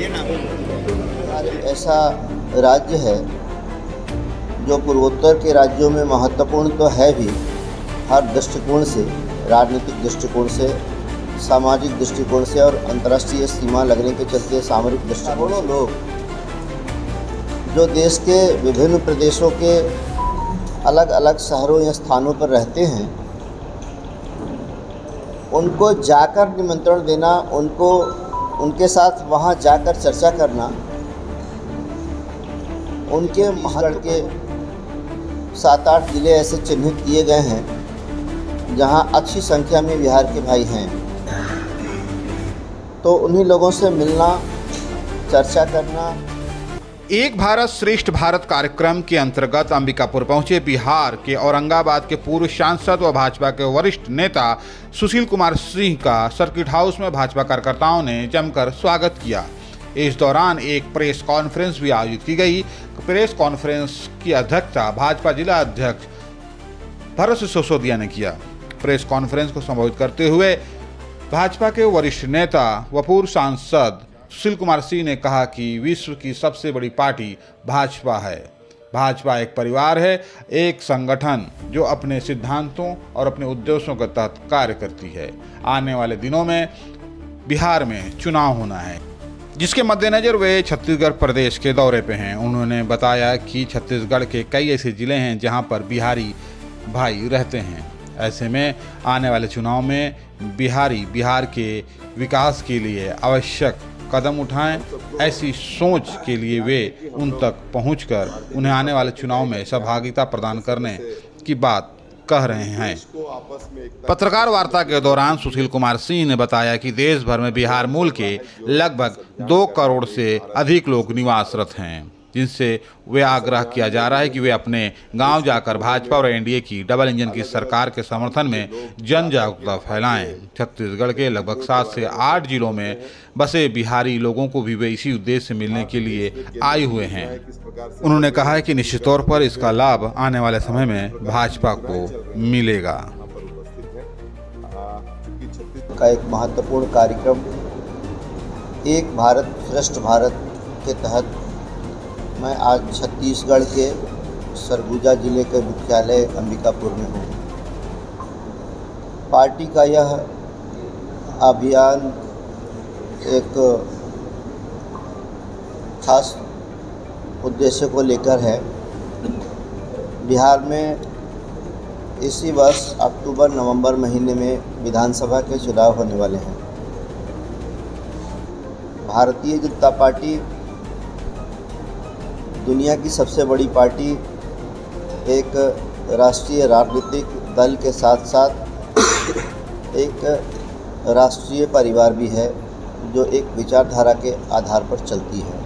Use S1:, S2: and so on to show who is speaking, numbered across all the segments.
S1: बताइए ना।
S2: बिहार एक ऐसा राज्य है जो पूर्वोत्तर के राज्यों में महत्वपूर्ण तो है भी, हर दृष्टिकोण से, राजनीतिक दृष्टिकोण से, सामाजिक दृष्टिकोण से और अंतर्राष्ट्रीय सीमा लगने के चलते सामरिक दृष्टिकोण से लोग जो देश के विभिन्न प्रदेशों के अलग अलग शहरों या स्थानों पर रहते हैं, उनको जाकर निमंत्रण देना, उनके साथ वहाँ जाकर चर्चा करना, उनके महत्व के 7-8 ज़िले ऐसे चिन्हित किए गए हैं जहाँ अच्छी संख्या में बिहार के भाई हैं। तो उन्हीं लोगों से मिलना, चर्चा करना।
S1: एक भारत श्रेष्ठ भारत कार्यक्रम के अंतर्गत अंबिकापुर पहुंचे बिहार के औरंगाबाद के पूर्व सांसद व भाजपा के वरिष्ठ नेता सुशील कुमार सिंह का सर्किट हाउस में भाजपा कार्यकर्ताओं ने जमकर स्वागत किया। इस दौरान एक प्रेस कॉन्फ्रेंस भी आयोजित की गई। प्रेस कॉन्फ्रेंस की अध्यक्षता भाजपा जिला अध्यक्ष भरत सिसोदिया ने किया। प्रेस कॉन्फ्रेंस को संबोधित करते हुए भाजपा के वरिष्ठ नेता व पूर्व सांसद सुशील कुमार सिंह ने कहा कि विश्व की सबसे बड़ी पार्टी भाजपा है। भाजपा एक परिवार है, एक संगठन जो अपने सिद्धांतों और अपने उद्देश्यों के तहत कार्य करती है। आने वाले दिनों में बिहार में चुनाव होना है, जिसके मद्देनजर वे छत्तीसगढ़ प्रदेश के दौरे पे हैं। उन्होंने बताया कि छत्तीसगढ़ के कई ऐसे जिले हैं जहां पर बिहारी भाई रहते हैं। ऐसे में आने वाले चुनाव में बिहार के विकास के लिए आवश्यक कदम उठाएं। ऐसी सोच के लिए वे उन तक पहुंचकर उन्हें आने वाले चुनाव में सहभागिता प्रदान करने की बात कह रहे हैं। पत्रकार वार्ता के दौरान सुशील कुमार सिंह ने बताया कि देश भर में बिहार मूल के लगभग 2 करोड़ से अधिक लोग निवासरत हैं, जिनसे वे आग्रह किया जा रहा है कि वे अपने गांव जाकर भाजपा और एनडीए की डबल इंजन की सरकार के समर्थन में जन जागरूकता फैलाएं। छत्तीसगढ़ के लगभग 7 से 8 जिलों में बसे बिहारी लोगों को भी वे इसी उद्देश्य से मिलने के लिए आए हुए हैं। उन्होंने कहा है कि निश्चित तौर पर इसका लाभ आने वाले समय में भाजपा को मिलेगा।
S2: का एक महत्वपूर्ण कार्यक्रम एक भारत श्रेष्ठ भारत के तहत मैं आज छत्तीसगढ़ के सरगुजा जिले के मुख्यालय अंबिकापुर में हूँ। पार्टी का यह अभियान एक खास उद्देश्य को लेकर है। बिहार में इसी वर्ष अक्टूबर-नवंबर महीने में विधानसभा के चुनाव होने वाले हैं। भारतीय जनता पार्टी दुनिया की सबसे बड़ी पार्टी, एक राष्ट्रीय राजनीतिक दल के साथ साथ एक राष्ट्रीय परिवार भी है जो एक विचारधारा के आधार पर चलती है।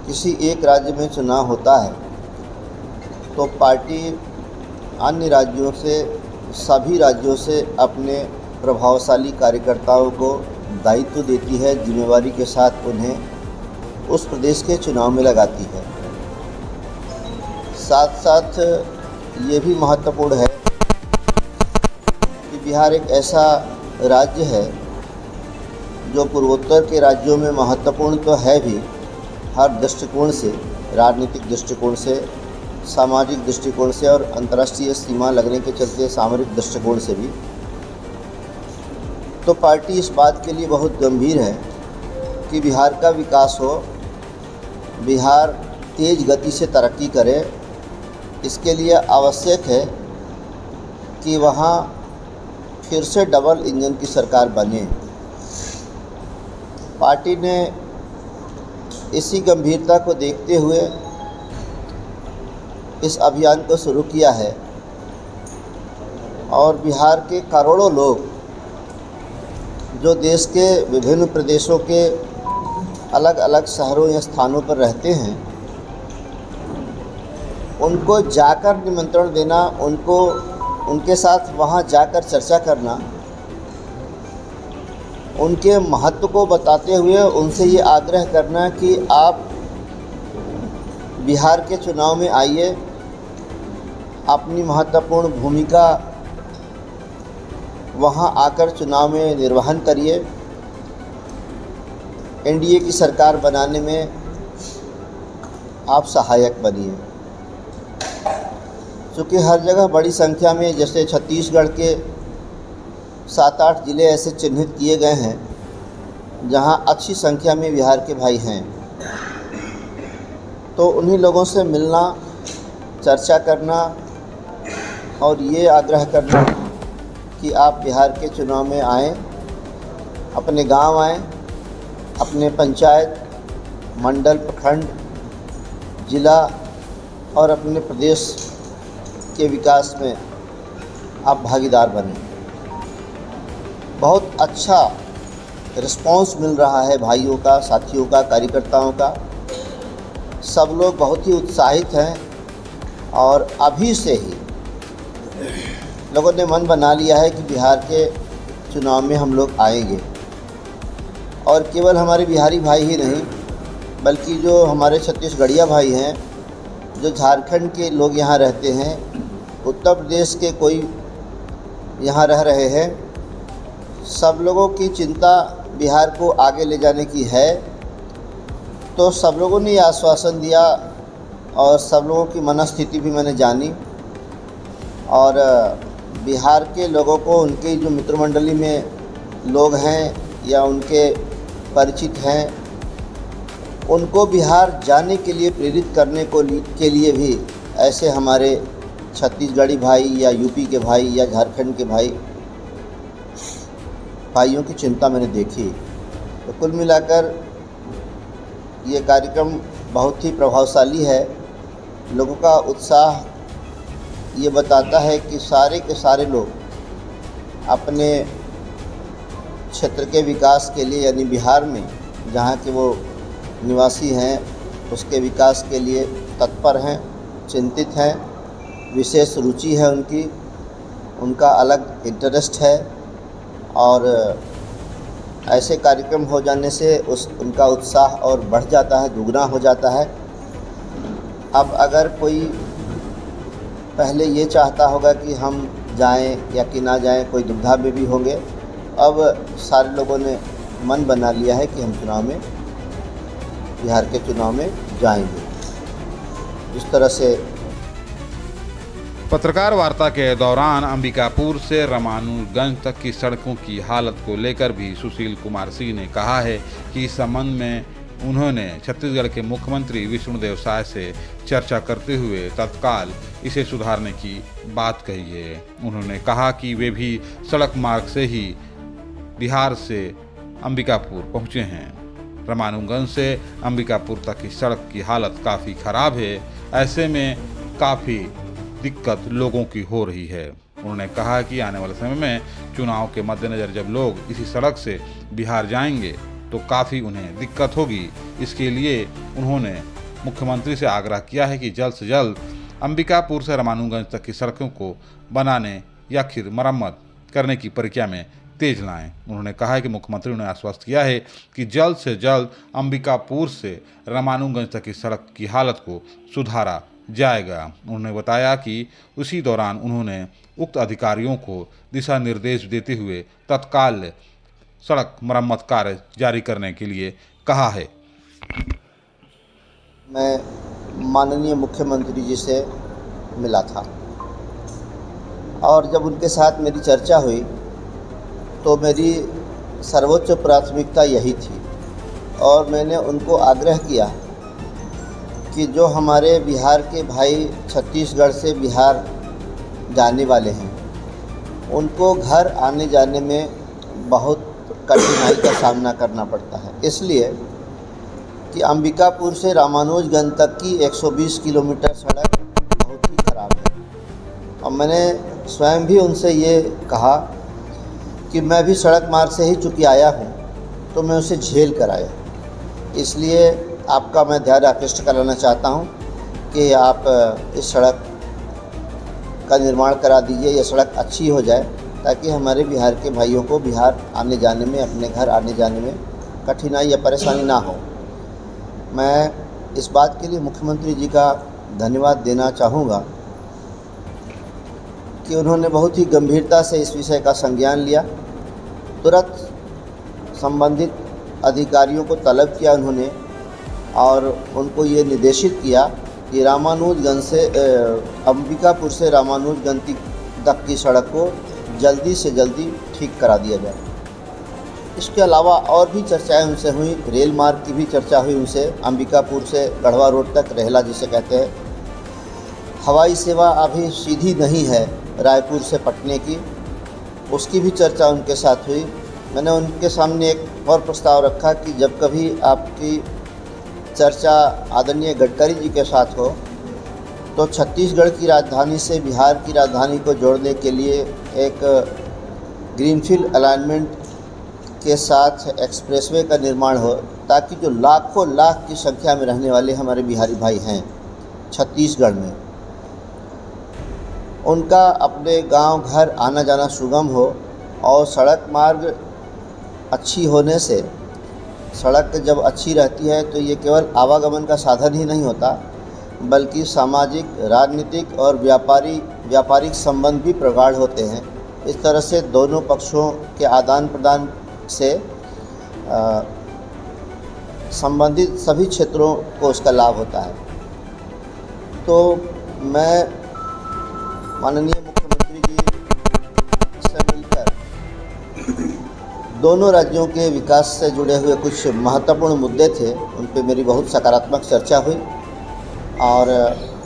S2: किसी एक राज्य में चुनाव होता है तो पार्टी अन्य राज्यों से, सभी राज्यों से अपने प्रभावशाली कार्यकर्ताओं को दायित्व देती है, जिम्मेवारी के साथ उन्हें उस प्रदेश के चुनाव में लगाती है। साथ साथ ये भी महत्वपूर्ण है कि बिहार एक ऐसा राज्य है जो पूर्वोत्तर के राज्यों में महत्वपूर्ण तो है भी, हर दृष्टिकोण से, राजनीतिक दृष्टिकोण से, सामाजिक दृष्टिकोण से और अंतर्राष्ट्रीय सीमा लगने के चलते सामरिक दृष्टिकोण से भी। तो पार्टी इस बात के लिए बहुत गंभीर है कि बिहार का विकास हो, बिहार तेज़ गति से तरक्की करे। इसके लिए आवश्यक है कि वहाँ फिर से डबल इंजन की सरकार बने। पार्टी ने इसी गंभीरता को देखते हुए इस अभियान को शुरू किया है और बिहार के करोड़ों लोग जो देश के विभिन्न प्रदेशों के अलग अलग शहरों या स्थानों पर रहते हैं, उनको जाकर निमंत्रण देना, उनके साथ वहाँ जाकर चर्चा करना, उनके महत्व को बताते हुए उनसे ये आग्रह करना कि आप बिहार के चुनाव में आइए, अपनी महत्वपूर्ण भूमिका वहाँ आकर चुनाव में निर्वहन करिए एनडीए की सरकार बनाने में आप सहायक बनिए। चूँकि हर जगह बड़ी संख्या में, जैसे छत्तीसगढ़ के 7-8 ज़िले ऐसे चिन्हित किए गए हैं जहां अच्छी संख्या में बिहार के भाई हैं, तो उन्हीं लोगों से मिलना, चर्चा करना और ये आग्रह करना कि आप बिहार के चुनाव में आएँ, अपने गांव आएँ, अपने पंचायत, मंडल, प्रखंड, जिला और अपने प्रदेश के विकास में आप भागीदार बने। बहुत अच्छा रिस्पांस मिल रहा है भाइयों का, साथियों का, कार्यकर्ताओं का। सब लोग बहुत ही उत्साहित हैं और अभी से ही लोगों ने मन बना लिया है कि बिहार के चुनाव में हम लोग आएंगे। और केवल हमारे बिहारी भाई ही नहीं, बल्कि जो हमारे छत्तीसगढ़िया भाई हैं, जो झारखंड के लोग यहाँ रहते हैं, उत्तर प्रदेश के कोई यहाँ रह रहे हैं, सब लोगों की चिंता बिहार को आगे ले जाने की है। तो सब लोगों ने ये आश्वासन दिया और सब लोगों की मनस्थिति भी मैंने जानी। और बिहार के लोगों को, उनके जो मित्रमंडली में लोग हैं या उनके परिचित हैं, उनको बिहार जाने के लिए प्रेरित करने के लिए भी ऐसे हमारे छत्तीसगढ़ी भाई या यूपी के भाई या झारखंड के भाइयों की चिंता मैंने देखी। तो कुल मिलाकर ये कार्यक्रम बहुत ही प्रभावशाली है। लोगों का उत्साह ये बताता है कि सारे के सारे लोग अपने क्षेत्र के विकास के लिए, यानी बिहार में जहाँ के वो निवासी हैं, उसके विकास के लिए तत्पर हैं, चिंतित हैं, विशेष रुचि है उनका अलग इंटरेस्ट है। और ऐसे कार्यक्रम हो जाने से उनका उत्साह और बढ़ जाता है, दुगना हो जाता है। अब अगर कोई पहले ये चाहता होगा कि हम जाएं या कि ना जाएं, कोई दुविधा में भी होंगे। अब सारे लोगों ने मन बना लिया है कि हम बिहार के चुनाव में जाएंगे। इस तरह से
S1: पत्रकार वार्ता के दौरान अंबिकापुर से रामानुजगंज तक की सड़कों की हालत को लेकर भी सुशील कुमार सिंह ने कहा है कि इस संबंध में उन्होंने छत्तीसगढ़ के मुख्यमंत्री विष्णुदेव साय से चर्चा करते हुए तत्काल इसे सुधारने की बात कही है। उन्होंने कहा कि वे भी सड़क मार्ग से ही बिहार से अंबिकापुर पहुंचे हैं। रामानुजगंज से अंबिकापुर तक की सड़क की हालत काफ़ी खराब है। ऐसे में काफ़ी दिक्कत लोगों की हो रही है। उन्होंने कहा कि आने वाले समय में चुनाव के मद्देनज़र जब लोग इसी सड़क से बिहार जाएंगे तो काफ़ी उन्हें दिक्कत होगी। इसके लिए उन्होंने मुख्यमंत्री से आग्रह किया है कि जल्द से जल्द अंबिकापुर से रामानुजगंज तक की सड़कों को बनाने या फिर मरम्मत करने की प्रक्रिया में तेज लाएं। उन्होंने कहा है कि मुख्यमंत्री ने आश्वस्त किया है कि जल्द से जल्द अंबिकापुर से रामानुजगंज तक की सड़क की हालत को सुधारा जाएगा। उन्होंने बताया कि उसी दौरान उन्होंने उक्त अधिकारियों को दिशा निर्देश देते हुए तत्काल सड़क मरम्मत कार्य जारी करने के लिए कहा है।
S2: मैं माननीय मुख्यमंत्री जी से मिला था और जब उनके साथ मेरी चर्चा हुई तो मेरी सर्वोच्च प्राथमिकता यही थी और मैंने उनको आग्रह किया कि जो हमारे बिहार के भाई छत्तीसगढ़ से बिहार जाने वाले हैं, उनको घर आने जाने में बहुत कठिनाई का सामना करना पड़ता है, इसलिए कि अंबिकापुर से रामानुजगंज तक की 120 किलोमीटर सड़क बहुत ही ख़राब है। और मैंने स्वयं भी उनसे ये कहा कि मैं भी सड़क मार्ग से ही चूँकि आया हूँ तो मैं उसे झेल कर आया, इसलिए आपका मैं ध्यान आकृष्ट कराना चाहता हूँ कि आप इस सड़क का निर्माण करा दीजिए, यह सड़क अच्छी हो जाए ताकि हमारे बिहार के भाइयों को बिहार आने जाने में, अपने घर आने जाने में कठिनाई या परेशानी ना हो। मैं इस बात के लिए मुख्यमंत्री जी का धन्यवाद देना चाहूँगा कि उन्होंने बहुत ही गंभीरता से इस विषय का संज्ञान लिया, तुरंत संबंधित अधिकारियों को तलब किया उन्होंने और उनको ये निर्देशित किया कि रामानुजगंज से अंबिकापुर से रामानुजगंज तक की सड़क को जल्दी से जल्दी ठीक करा दिया जाए। इसके अलावा और भी चर्चाएं उनसे हुई, रेल मार्ग की भी चर्चा हुई उनसे, अंबिकापुर से गढ़वा रोड तक, रेहला जिसे कहते हैं। हवाई सेवा अभी सीधी नहीं है रायपुर से पटने की, उसकी भी चर्चा उनके साथ हुई। मैंने उनके सामने एक और प्रस्ताव रखा कि जब कभी आपकी चर्चा आदरणीय गडकरी जी के साथ हो तो छत्तीसगढ़ की राजधानी से बिहार की राजधानी को जोड़ने के लिए एक ग्रीनफील्ड अलाइनमेंट के साथ एक्सप्रेसवे का निर्माण हो, ताकि जो लाखों लाख की संख्या में रहने वाले हमारे बिहारी भाई हैं छत्तीसगढ़ में, उनका अपने गांव घर आना जाना सुगम हो। और सड़क मार्ग अच्छी होने से, सड़क जब अच्छी रहती है तो ये केवल आवागमन का साधन ही नहीं होता, बल्कि सामाजिक, राजनीतिक और व्यापारिक संबंध भी प्रगाढ़ होते हैं। इस तरह से दोनों पक्षों के आदान प्रदान से संबंधित सभी क्षेत्रों को उसका लाभ होता है। तो मैं माननीय मुख्यमंत्री जी से मिलकर दोनों राज्यों के विकास से जुड़े हुए कुछ महत्वपूर्ण मुद्दे थे, उन पे मेरी बहुत सकारात्मक चर्चा हुई। और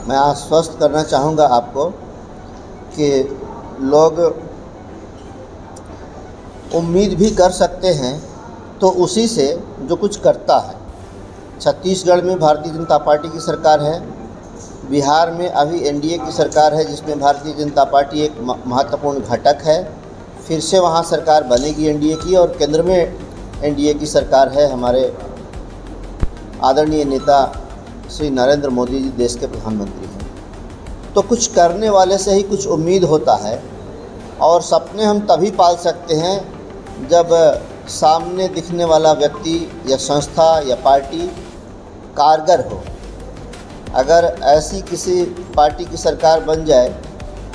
S2: मैं आश्वस्त करना चाहूँगा आपको कि लोग उम्मीद भी कर सकते हैं तो उसी से जो कुछ करता है। छत्तीसगढ़ में भारतीय जनता पार्टी की सरकार है, बिहार में अभी एनडीए की सरकार है जिसमें भारतीय जनता पार्टी एक महत्वपूर्ण घटक है। फिर से वहाँ सरकार बनेगी एनडीए की, और केंद्र में एनडीए की सरकार है। हमारे आदरणीय नेता श्री नरेंद्र मोदी जी देश के प्रधानमंत्री हैं। तो कुछ करने वाले से ही कुछ उम्मीद होता है, और सपने हम तभी पाल सकते हैं जब सामने दिखने वाला व्यक्ति या संस्था या पार्टी कारगर हो। अगर ऐसी किसी पार्टी की सरकार बन जाए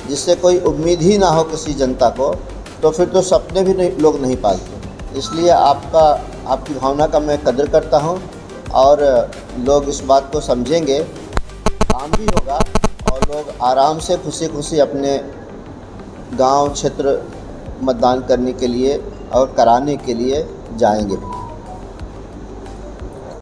S2: जिससे कोई उम्मीद ही ना हो किसी जनता को, तो फिर तो सपने भी लोग नहीं पालते। इसलिए आपकी भावना का मैं कदर करता हूं, और लोग इस बात को समझेंगे, काम भी होगा, और लोग आराम से खुशी खुशी अपने गांव क्षेत्र मतदान करने के लिए और कराने के लिए जाएंगे।